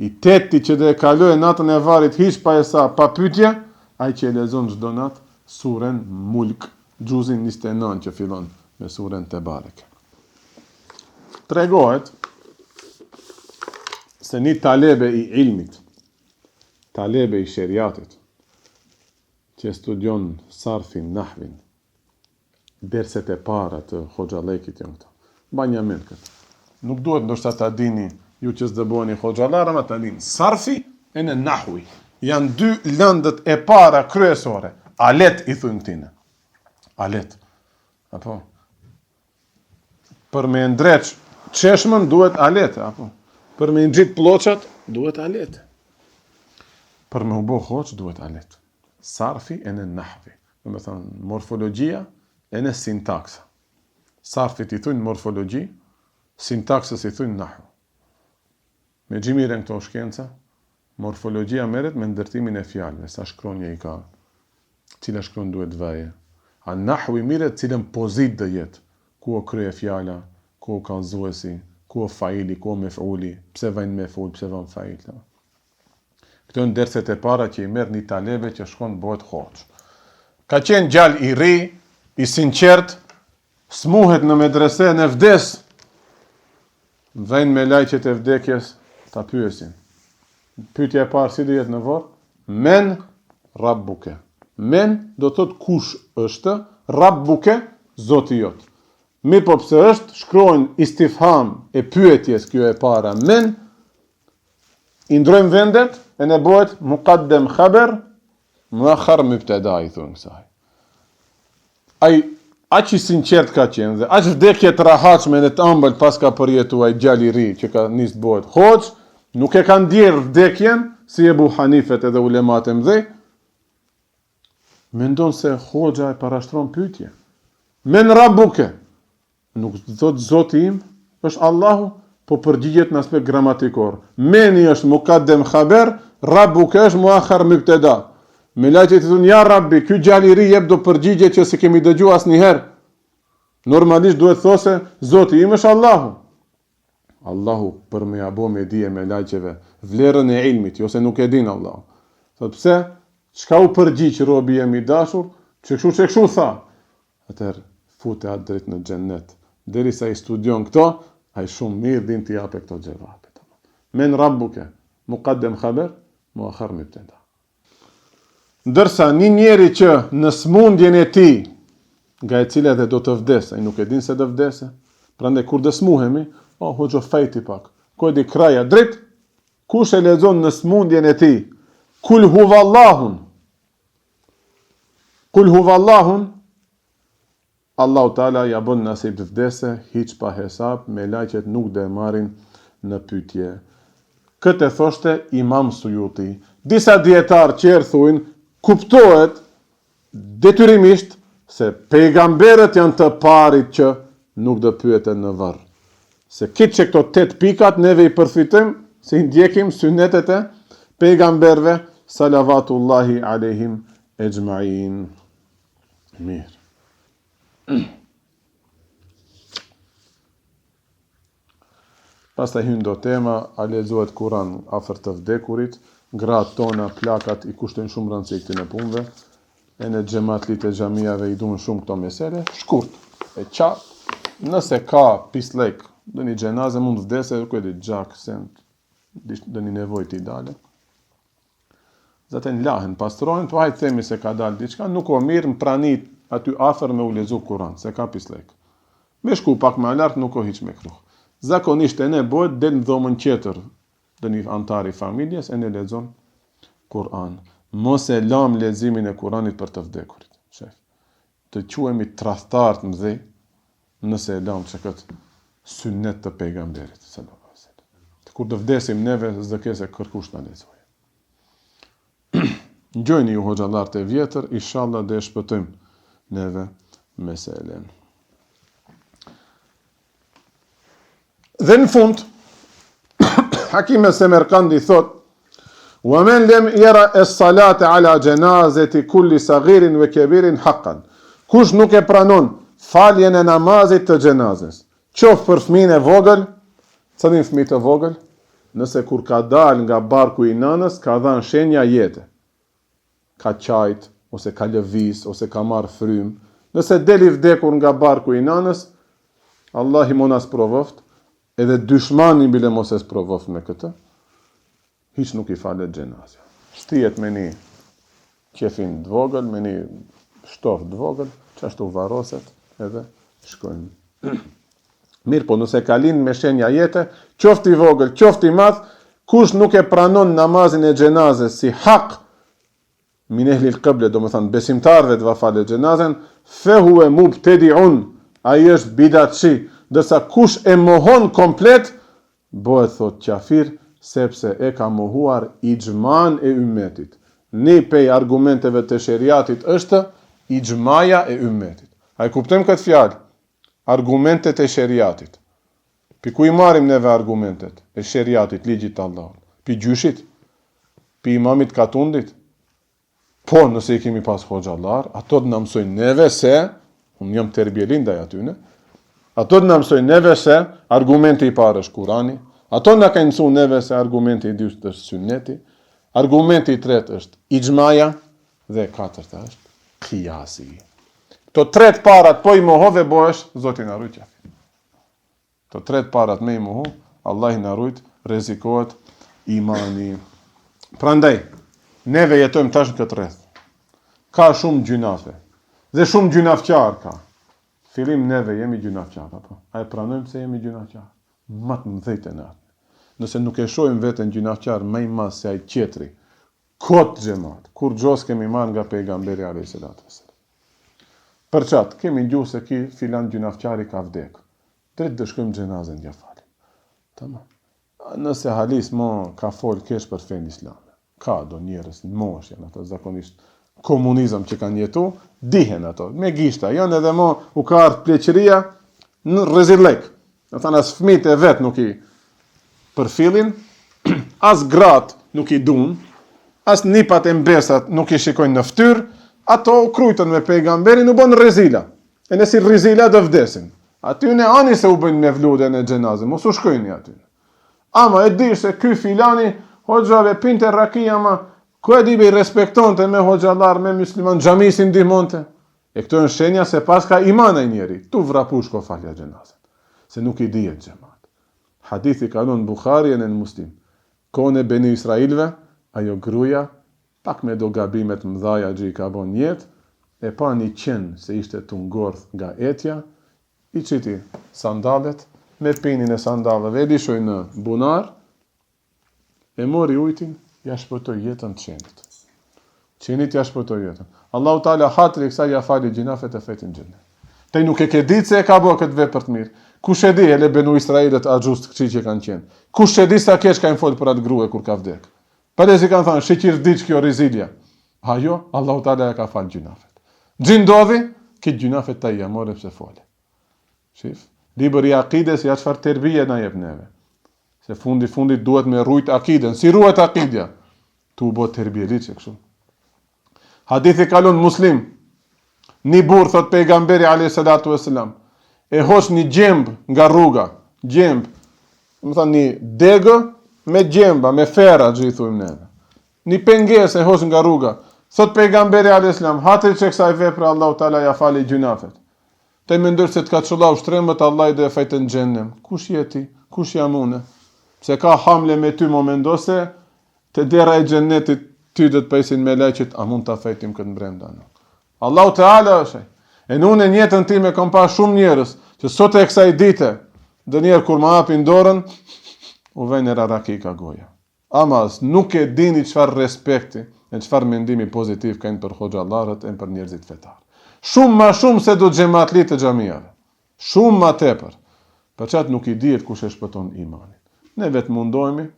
I tetti që dhe kaloi natën e varrit hiq pa sa pa pyetje, ai që e lexon çdo natë surën mulk. Gjuzin 29 që fillon me surën te bareke. Tregohet se një talebe i ilmit, talebe i sheriatit, që studion sarfin, nahvin, derset e para të hoxhalekit janë këto. Banja men këtë. Nuk duhet ndoshta ta dini ju që s'dëboni hoxhallar, ama ta dini sarfi e në nahwi. Janë dy lëndët e para kryesore. Alet i thujnë tine. Alet. Apo? Për me ndreq qeshmën duhet alet. Apo? Për me nxit ploçat duhet alet. Për me u bo hoq duhet alet. Sarfi e në nahvi. Do të thonë morfologjia e në sintaksa. Sarfit i thujnë morfologji, sintaksës i thujnë nahvu. Me gjimiren këto shkenca, morfologjia merret me ndërtimin e fjalëve, sa shkronja i ka, cila shkron duhet vaje. A nahwi mirët cilën pozit dhe jetë, ku o krye fjala, ku o kallëzuesi, ku o faili, ku o mef'uli, pse vajnë mef'ul, pse vajnë fail. Këto në derset e para që i merr një talebe që shkon bëhet hoq. Ka qenë gjallë i ri, i sinqert, smuhet në medrese në vdes, vajnë me lajqet e vdekjes, ta pyesin. Pyetja e parë si do jetë në varr? Men rabbuke. Men do thot kush është, rabbuke, zoti jot. Mirë po pse është, shkrohen istifham e pyetjes kjo e para, men, i ndrojmë vendet, e ne bëhet muqaddam khabar, muakhar mubtada i thonë kësaj. Ai aq i sinqert ka qenë dhe aq vdekje të rahatshme në të ëmbël pas ka përjetuar gjali i ri që ka nis bëhet hoç, nuk e kanë ndier vdekjen si Ebu Hanifet edhe ulemat e mëdhej. Mendon se hoxha e parashtron pyetje. Men rabbuke. Nuk thot zoti im, është Allahu, po përgjigjet në aspekt gramatikor. Meni është muqaddam khabar, rabbuke është muakhar mubtada. Me lajtë të thonë ja Rabbi, ky gjali i ri jep do përgjigje që se kemi dëgjuar asnjëherë. Normalisht duhet thosë zoti im është Allahu. Allahu për me abo me dije me lajqeve vlerën e ilmit, jo se nuk e din Allahu. Thot pse? Çka u përgjigj robi jam i dashur, që kështu tha. Atëherë fute atë drejt në xhennet. Derisa i studion këto, ai shumë mirë din t'i japë këto xhevape. Men rabbuke, muqaddam khabar, muakhar mubtada. Ndërsa një njeri që në smundjen e tij, nga e cila dhe do të vdesë, ai nuk e din se do vdesë, prandaj kur dësmuhemi, hoxho fejti pak. Ko di kraja drejt, kush e lexon në smundjen e tij, kul huvallahun, Allahu Taala ja bën nasib të vdese, hiç pa hesab, me laqet nuk dhe marrin në pytje. Këtë e thoshte Imam Sujuti. Disa dietar qerë thuin, kuptohet detyrimisht se pejgamberët janë të parit që nuk do pyeten në varr. Se kitë që këto 8 pikat neve i përfitojmë se i ndjekim sunetet e pejgamberve salavatullahi alehim ejma'in. Mirë. Pastaj hyn do tema, a lexohet Kur'an afër të vdekurit, gratë tona, plakat i kushtojnë shumë rëndësi këtyn e punëve. E në xhamatlit e xhamiave i duan shumë këto mesele, shkurt, e qartë. Nëse ka pislek, do një xhenaze mund të vdesë, ku e di gjak, send, do një nevojë t'i dalë. Zaten lahen, pastrojnë, po hajtë themi se ka dalë diçka, nuk o mirë më pranit aty afër me u lexu Kur'an, se ka pislek. Me shku pak më lart nuk o hiç me kruh. Zakonisht e ne bëhet del në dhomën tjetër dhe një antar i familjes e ne lexon Kur'an. Mos e lam leximin e Kur'anit për të vdekurit. Shef. Të quhemi tradhtar të mëdhej nëse e lam këtë sunnet të pejgamberit sallallahu alaihi wasallam. Kur të vdesim neve s'dëkese kërkush na lexojë. Ngjojni ju hoxhallar të vjetër, inshallah dhe shpëtojmë neve meselen. Dhe në fund, Hakim Semerkandi thot, وَمَنْ لَمْ يَرَ الصَّلَاةَ عَلَى جَنَازَةِ كُلِّ صَغِيرٍ وَكَبِيرٍ حَقًّا. Kush nuk e pranon faljen e namazit të xhenazës, qoftë për fëmijën e vogël, cilin fëmijë të vogël, nëse kur ka dal nga barku i nënës, ka dhënë shenja jete. Ka qajt, ose ka lëviz, ose ka marrë frym. Nëse deli vdekur nga barku i nënës, Allah i mona sprovoft, edhe dyshmani bile mos e sprovoft me këtë, hiç nuk i falet xhenazja. Shtihet me një qefin të vogël, me një shtof të vogël, çashtu varroset edhe shkojnë. Mirë, po nëse ka lind me shenja jete, qoftë i vogël, qoftë i madh, kush nuk e pranon namazin e xhenazës si hak min ehli al-qibla, do të thënë besimtarëve të falet xhenazën, fa huwa mubtadi'un, ai është bidatçi, ndërsa kush e mohon komplet, bëhet thot kafir, sepse e ka mohuar ixhman e ummetit. Një pej argumenteve të sheriatit është ixhmaja e ummetit. A e kuptojmë këtë fjalë? Argumentet e sheriatit. Pi ku i marrim neve argumentet e sheriatit, ligjit të Allahut? Pi gjyshit? Pi imamit katundit? Po, nëse i kemi pas hoxhallar, ato të na mësojnë neve se, unë jam terbjelin ndaj atyne, ato të na mësojnë neve se argumenti i parë është Kurani, ato na kanë mësuar neve se argumenti i dytë është Sunneti, argumenti i tretë është ixhmaja dhe e katërta është qiyasi. Këto 3 parat po i mohove bohesh, Zoti na rujt qafir. Këto 3 parat me i mohu, Allah i na rujt, rrezikohet imani. Prandaj, neve jetojmë tash në këtë rreth. Ka shumë gjunafe. Dhe shumë gjunafqar ka. Fillim neve jemi gjunafqar, apo? A e pranojmë se jemi gjunafqar? Më të mëdhejt e natë. Nëse nuk e shohim veten gjunafqar më i madh se ai tjetri, kot xhamat, kur gjos kemi marrë nga pejgamberi alayhis salatu wassalam. Për çat, kemi ngjuar se ki filan gjunafqari ka vdek. Drejt të shkojmë xhenazën ja falim. Tamam. Nëse halis mo ka fol kesh për fen islam. Ka do njerëz në mosh janë ato zakonisht komunizëm që kanë jetu, dihen ato, me gishta, janë edhe mo u ka ardhur pleqëria në rrezillek. Do thënë as fëmijët e vet nuk i përfillin, as gratë nuk i dun, as nipat e mbesat nuk i shikojnë në fytyrë, ato u krujtën me pejgamberin, u bën rrezila. E nësi rrezila do vdesin. Aty ne ani se u bëjnë me vludën e xhenazës, mos u shkojnë aty. Ama e di se ky filani hoxhave pinte rakia ma, ku e di be respektonte me hoxhallar, me musliman, xhamisin ndihmonte. E këto janë shenja se pas ka iman ai njeri. Tu vrapush ko falja xhenazën. Se nuk i dihet xhamat. Hadithi ka në Bukhari e në Muslim. Kone Beni Israilve, ajo gruja, pak me do gabimet mëdhaja që i ka bon jetë, e pa një qenë se ishte të ngorth nga etja, i qiti sandalet, me pinin e sandaleve, e lishoj në bunar, e mori ujtin, ja shpëtoj jetën të qenit. Qenit ja shpëtoj jetën. Allahu Teala hatri kësa ja fali gjinafet e fetin gjenne. Te nuk e ke ditë se e ka bërë këtë vepër të mirë. Kush e di, ele benu Israelit a gjust këqi që kanë qenë. Kush e di sa kesh ka folë për atë grua kur ka vdek. Për e si kanë thënë, shikir diç kjo rizilja. Ajo, Allahu Teala ja ka falë gjunafet. Gjindodhi, këtë gjunafet ta i amore pse fole. Shif, libri i akides ja çfarë terbije na jep neve. Se fundit duhet me rujt akiden. Si ruhet akidja? Tu bo terbjeli që kështu. Hadithi kalon Muslim. Një burr, thot pejgamberi a.s. e hosh një gjemb nga rruga. Gjemb. Më thënë një degë me gjemba, me fera, që i thujmë neve. Një penges e hosh nga rruga. Thot pejgamberi a.s. Hatri që kësaj vepre, Allahu Teala ja fali gjunafet. Te me ndërë se të ka qëllau shtrembët, Allah i dhe e fajtë në gjennem. Kush jeti? Kush jam une? Se ka hamle me ty momendose, të dera e gjennetit ty dhe të pejsin me leqit, a mund të afejtim këtë brenda nuk. Allahu Teala është. E në njetën time kam pa shumë njerës, që sot e kësaj dite, dhe njerë kur ma apin dorën, u vejnë e raraki ka goja. Amas, nuk e dini qëfar respekti, e qëfar mendimi pozitiv ka në për hoxhallarët e për njerëzit fetar. Shumë ma shumë se do xhematlit të xhamijave. Shumë ma tepër. Për çat nuk i dihet kush e shpëton imanin. Ne vetë mundohemi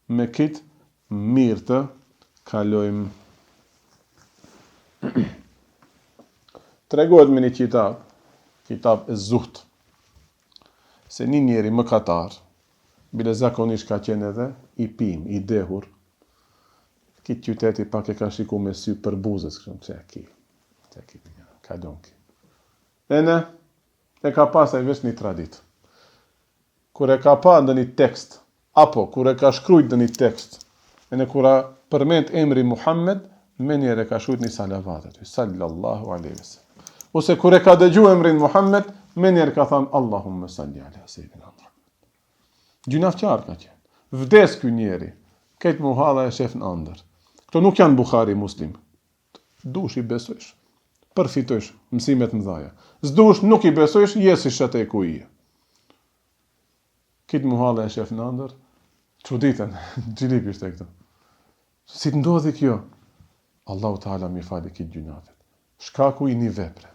me kit mirë të kalojmë. Tregohet me një kitab e Zuht, se një njeri mëkatar, bile zakonisht ka qenë edhe i pim, i dehur, kitë qyteti pak e ka shiku me sy për buzës, që e ki, ka donki. E ka pasaj vesh një tradit. Kur e ka pa në një tekst, apo kur e ka shkrujt në një tekst, kura përmend emri Muhammed, me njerë e ka shkrujt një salavatet, sallallahu alaihi wasallam. Ose kur e ka dëgju emrin Muhammed, me njerë ka thanë Allahumme salli ala sejdina Muhammed. Gjunaf qarë ka qenë. Vdes ky njeri, këtë muhalla e shef në andër. Këto nuk janë Bukhari Muslim. Dush i besojsh, përfitojsh mësimet mëdhaja. Zdush nuk i besojsh, jesi shate ku i. Këtë muhalla e shef në andër, çuditën, gjilip ishte këto. Si të ndodhi kjo? Allahu Teala mi fali këtë gjunafet. Shkaku i një vepre.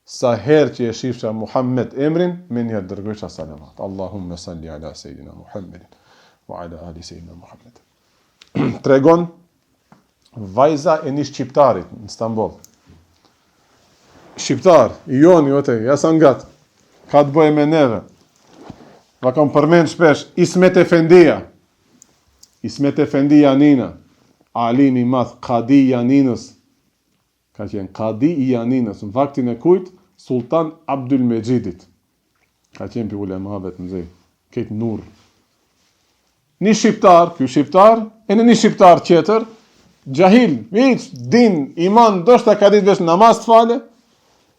Sa herë që e shifsha Muhammed emrin, me njërë dërgojsha salavat. Allahumme salli ala sejdina Muhammedin, wa ala ali sejdina Muhammed. Tregon vajza e një shqiptarit në Istanbul. Shqiptar, i joni, ote, jasangat, ka të bëjë me neve. Va kam përmend shpesh, Ismet Efendi Janina, alimi madh, Kadi Janinës, ka qenë Kadi i Janinës, në vaktin e kujt, Sultan Abdul Mejidit. Ka qenë për ulemave të mëzej, këtë nur. Një shqiptar, ky shqiptar, e në një shqiptar tjetër, gjahil, din, iman, doshta ka ditë vesh namaz të fale,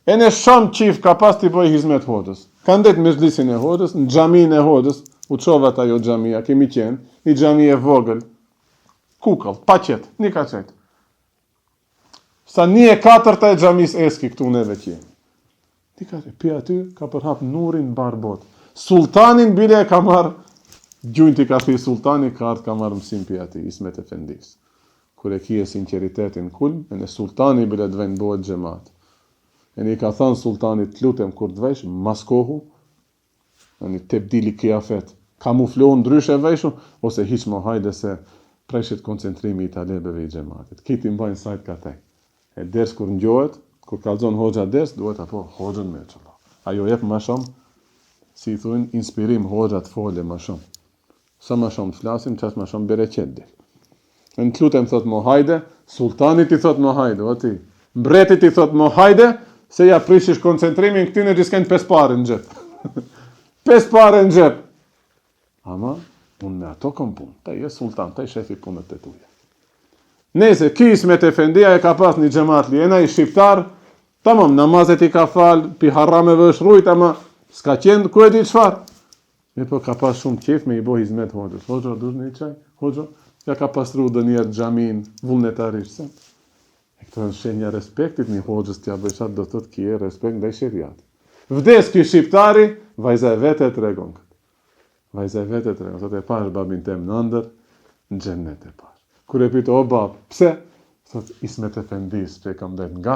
e në shumë qif ka pas të i bëj hizmet hodës. Ka ndet mezhlisin e hodës, në xhamin e hodës, u qovat ajo xhamia, kemi qenë, një xhami e vogël, kukëll, pa qetë, një ka qetë. Sa 1/4 e xhamis eski këtu neve qenë. Ti ka pi aty, ka përhap nurin bar bot. Sultanin bile e ka marrë, gjujnë ti ka thi sultani, ka ardhë ka marrë mësim pi aty, Ismet Efendis. Kur e kije sinceritetin kulm, e në sultani bile të vejnë bëhet gjemat. E në i ka thënë sultanit të lutem kur të vejsh, maskohu, e në tebdili kiafet, kamuflohu ndryshe vejshu, ose hiq më hajde se preshit koncentrimi i talebeve i gjematit. Kiti mbajnë sajt ka tek. E ders kur ngjohet, kur kalzon hoxha ders, duhet apo hoxhën me çella. Ajo jep më shumë, si thuin, inspirim hoxha të fole më shumë. Sa më shumë të flasim, çast më shumë bereqet del. Në të lutem thot mo hajde, sultanit i thot mo hajde, o ti. Mbretit i thot mo hajde, se ja prishish koncentrimin këtine që s'ken 5 parë në xhep. 5 parë në xhep. Ama unë me ato kom punë. Ta je sultan, ta i shefi punët e tuja. Nese, ki Ismet Efendia e ka pas një xhamat li, ena i shqiptar, tamam, namazet i ka falë, pi harameve është rujt, ama s'ka qenë, ku e di qëfar? E po ka pas shumë qef me i bo hizmet hoxhës. Hoxhë, dush një qaj? Hoxhë, ja ka pasru dë njerë xhamin vullnetarisht. E këto në shenja respektit një hoxhës t'ja bëjshat, do të kje respekt ndaj sheriat. Vdes ky shqiptari, vajza e vete e tregon këtë. Vajza e vete e tregon, sot e pash babin tem në ndër, në xhennet e pash. Kur e pito, o bab, pse? Thot, Ismet Efendis, që e kam dhejt nga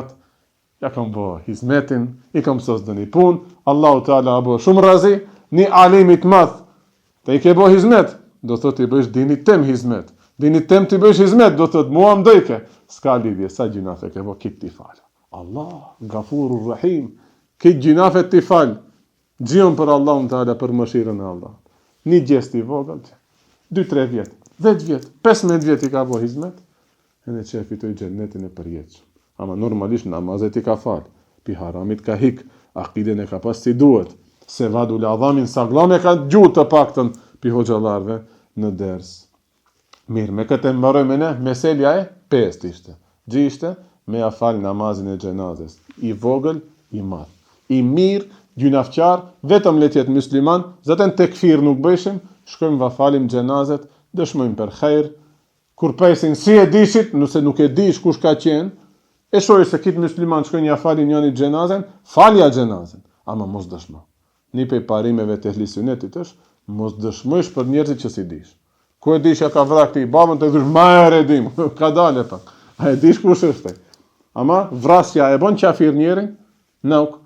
ja kam bo hizmetin, i kam sos dhe një pun, Allahu Teala a bo shumë razi, një alimit madh, te i ke bo hizmet, do thot i bësh dinit tem hizmet, dinit tem ti bësh hizmet, do thot mua mdojke, s'ka lidhje, sa gjinafe ke bo, kit t'i falë. Allah, Gafurur Rahim, kit gjinafe t'i falë, gjion për Allahun Teala, për mëshirën e Allah. Një gjest i vogël, 2-3 vjet, 10 vjet, 15 vjet i ka bo hizmet, e në që e fitoj gjennetin e përjetëshëm. Ama normalisht namazet i ka falë, pi haramit ka hik, akiden e ka pas si duhet, se vadul adhamin saglam e ka gjutë të paktën pi hoxalarve në ders. Mirë, me këtë mbarojmë ne, meselja e 5 ishte. Gjishte me a falë namazin e gjenazes. I vogël, i madh. I mirë, gjynafqar, vetëm letjet musliman, zaten tekfir nuk bëjshim, shkojmë va falim gjenazet, dëshmojmë për khejr, kur pesin si e dishit, nëse nuk e dish kush ka qenë, e shoj se kitë musliman shkojnë ja falin njëni gjenazën, falja gjenazën, ama mos dëshmo. Një pej parimeve të ehlisunetit është, mos dëshmojsh për njerëzit që si dish. Ku e dish ja ka vrak ti i babën, të dhush ma e redim, ka dale pak. A e dish kush është. Ama vrasja e bon qafir njerin, nuk.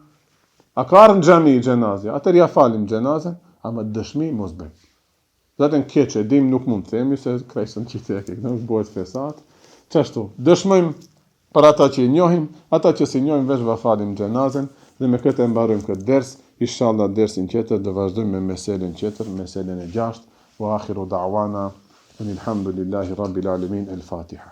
A ka arë në gjami i gjenazja, atër ja falim gjenazën, ama dëshmi mos bëj. Zaten keq e dim nuk mund të themi, se krejsën që të eke, nuk bëhet fesat. Qashtu, dëshmojmë për ata që i njohim, ata që si njohim veç va falim gjenazën, dhe me këtë e mbarojmë këtë ders, inshallah dersin tjetër, dhe vazhdojmë me meselin tjetër, meselin e 6, wa akhiru da'wana, alhamdulillahi rabbil alamin, el Fatiha.